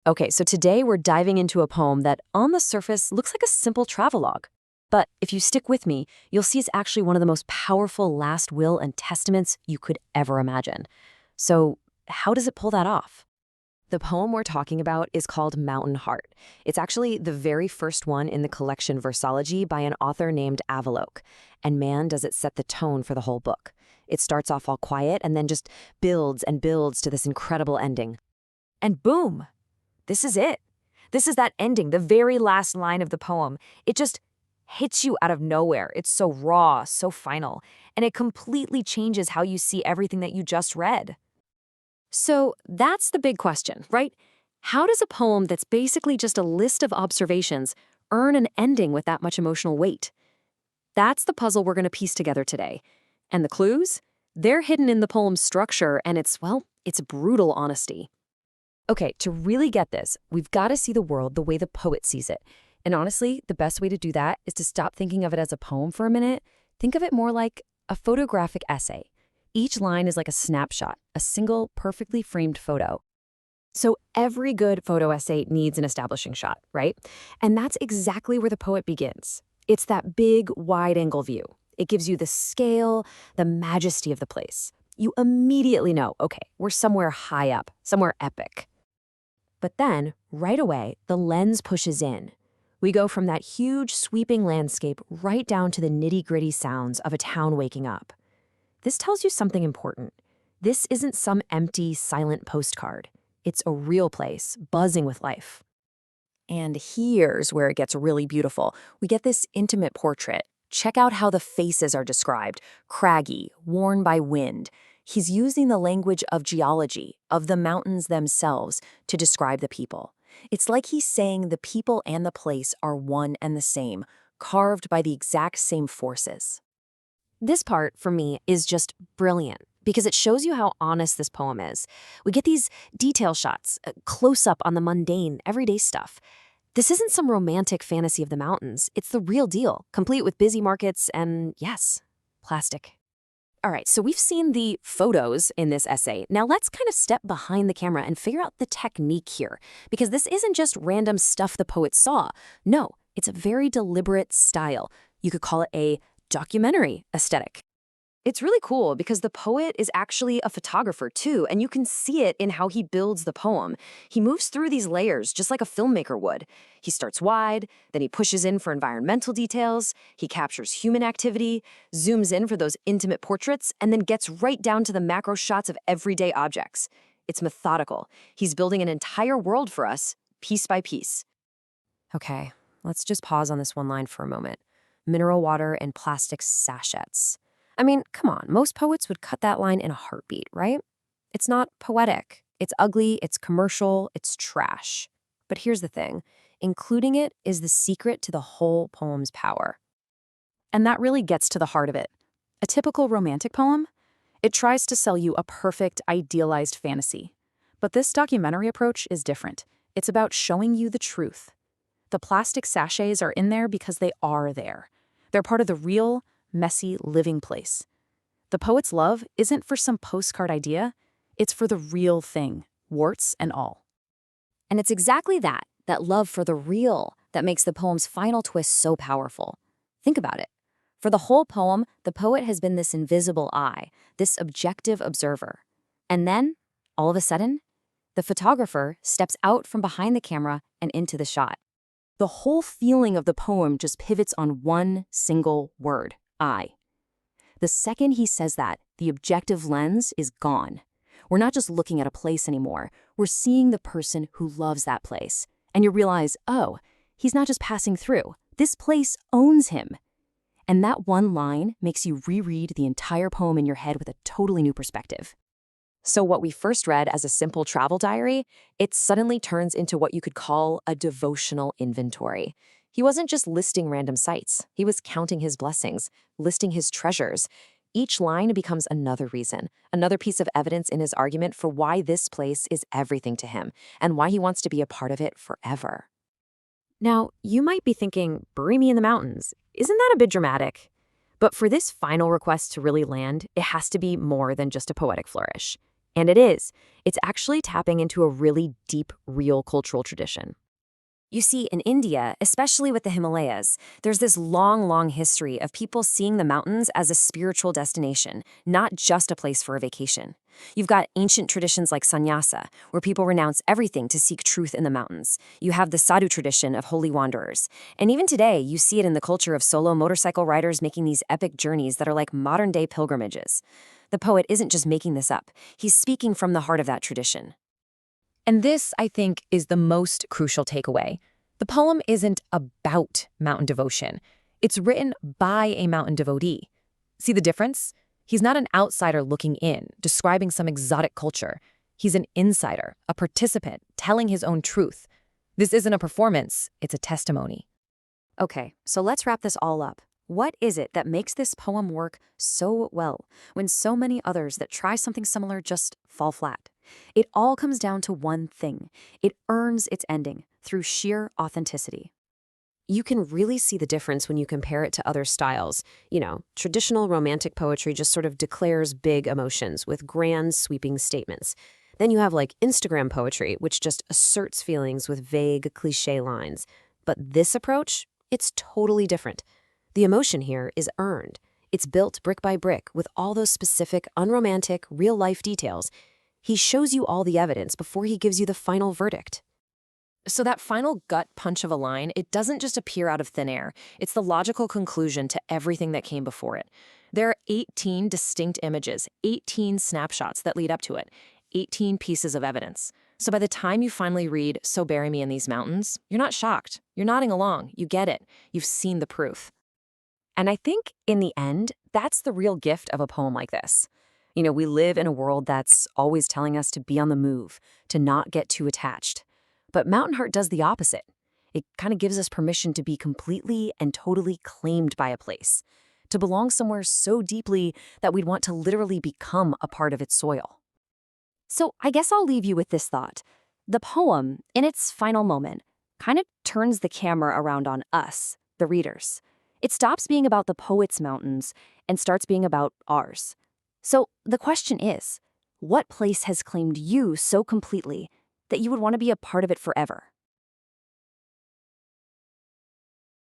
Okay, so today we're diving into a poem that, on the surface, looks like a simple travelogue. But if you stick with me, you'll see it's actually one of the most powerful last will and testaments you could ever imagine. So, how does it pull that off? The poem we're talking about is called Mountain Heart. It's actually the very first one in the collection Versology by an author named Avalok. And man, does it set the tone for the whole book. It starts off all quiet and then just builds and builds to this incredible ending. And boom! This is it. This is that ending, the very last line of the poem. It just hits you out of nowhere. It's so raw, so final, and it completely changes how you see everything that you just read. So that's the big question, right? How does a poem that's basically just a list of observations earn an ending with that much emotional weight? That's the puzzle we're going to piece together today. And the clues? They're hidden in the poem's structure, and it's brutal honesty. Okay, to really get this, we've got to see the world the way the poet sees it. And honestly, the best way to do that is to stop thinking of it as a poem for a minute. Think of it more like a photographic essay. Each line is like a snapshot, a single, perfectly framed photo. So every good photo essay needs an establishing shot, right? And that's exactly where the poet begins. It's that big, wide-angle view. It gives you the scale, the majesty of the place. You immediately know, okay, we're somewhere high up, somewhere epic. But then, right away, the lens pushes in. We go from that huge, sweeping landscape right down to the nitty-gritty sounds of a town waking up. This tells you something important. This isn't some empty, silent postcard. It's a real place, buzzing with life. And here's where it gets really beautiful. We get this intimate portrait. Check out how the faces are described. Craggy, worn by wind. He's using the language of geology, of the mountains themselves, to describe the people. It's like he's saying the people and the place are one and the same, carved by the exact same forces. This part, for me, is just brilliant because it shows you how honest this poem is. We get these detail shots, close up on the mundane, everyday stuff. This isn't some romantic fantasy of the mountains. It's the real deal, complete with busy markets and, yes, plastic. All right, so we've seen the photos in this essay. Now let's kind of step behind the camera and figure out the technique here, because this isn't just random stuff the poet saw. No, it's a very deliberate style. You could call it a documentary aesthetic. It's really cool because the poet is actually a photographer too, and you can see it in how he builds the poem. He moves through these layers just like a filmmaker would. He starts wide, then he pushes in for environmental details, he captures human activity, zooms in for those intimate portraits, and then gets right down to the macro shots of everyday objects. It's methodical. He's building an entire world for us, piece by piece. Okay, let's just pause on this one line for a moment. Mineral water and plastic sachets. I mean, come on, most poets would cut that line in a heartbeat, right? It's not poetic. It's ugly, it's commercial, it's trash. But here's the thing. Including it is the secret to the whole poem's power. And that really gets to the heart of it. A typical romantic poem? It tries to sell you a perfect, idealized fantasy. But this documentary approach is different. It's about showing you the truth. The plastic sachets are in there because they are there. They're part of the real, messy, living place. The poet's love isn't for some postcard idea. It's for the real thing, warts and all. And it's exactly that love for the real, that makes the poem's final twist so powerful. Think about it. For the whole poem, the poet has been this invisible eye, this objective observer. And then, all of a sudden, the photographer steps out from behind the camera and into the shot. The whole feeling of the poem just pivots on one single word, I. The second he says that, the objective lens is gone. We're not just looking at a place anymore. We're seeing the person who loves that place. And you realize, oh, he's not just passing through. This place owns him. And that one line makes you reread the entire poem in your head with a totally new perspective. So what we first read as a simple travel diary, it suddenly turns into what you could call a devotional inventory. He wasn't just listing random sites. He was counting his blessings, listing his treasures. Each line becomes another reason, another piece of evidence in his argument for why this place is everything to him and why he wants to be a part of it forever. Now, you might be thinking, bury me in the mountains. Isn't that a bit dramatic? But for this final request to really land, it has to be more than just a poetic flourish. And it is. It's actually tapping into a really deep, real cultural tradition. You see, in India, especially with the Himalayas, there's this long, long history of people seeing the mountains as a spiritual destination, not just a place for a vacation. You've got ancient traditions like sannyasa, where people renounce everything to seek truth in the mountains. You have the sadhu tradition of holy wanderers. And even today, you see it in the culture of solo motorcycle riders making these epic journeys that are like modern-day pilgrimages. The poet isn't just making this up. He's speaking from the heart of that tradition. And this, I think, is the most crucial takeaway. The poem isn't about mountain devotion. It's written by a mountain devotee. See the difference? He's not an outsider looking in, describing some exotic culture. He's an insider, a participant, telling his own truth. This isn't a performance, it's a testimony. Okay, so let's wrap this all up. What is it that makes this poem work so well when so many others that try something similar just fall flat? It all comes down to one thing. It earns its ending through sheer authenticity. You can really see the difference when you compare it to other styles. Traditional romantic poetry just sort of declares big emotions with grand, sweeping statements. Then you have like Instagram poetry, which just asserts feelings with vague, cliché lines. But this approach, it's totally different. The emotion here is earned. It's built brick by brick with all those specific, unromantic, real-life details. He shows you all the evidence before he gives you the final verdict. So that final gut punch of a line, it doesn't just appear out of thin air. It's the logical conclusion to everything that came before it. There are 18 distinct images, 18 snapshots that lead up to it, 18 pieces of evidence. So by the time you finally read "So Bury Me in These Mountains," you're not shocked. You're nodding along. You get it. You've seen the proof. And I think, in the end, that's the real gift of a poem like this. We live in a world that's always telling us to be on the move, to not get too attached. But Mountain Heart does the opposite. It kind of gives us permission to be completely and totally claimed by a place, to belong somewhere so deeply that we'd want to literally become a part of its soil. So I guess I'll leave you with this thought. The poem, in its final moment, kind of turns the camera around on us, the readers. It stops being about the poet's mountains and starts being about ours. So the question is, what place has claimed you so completely that you would want to be a part of it forever?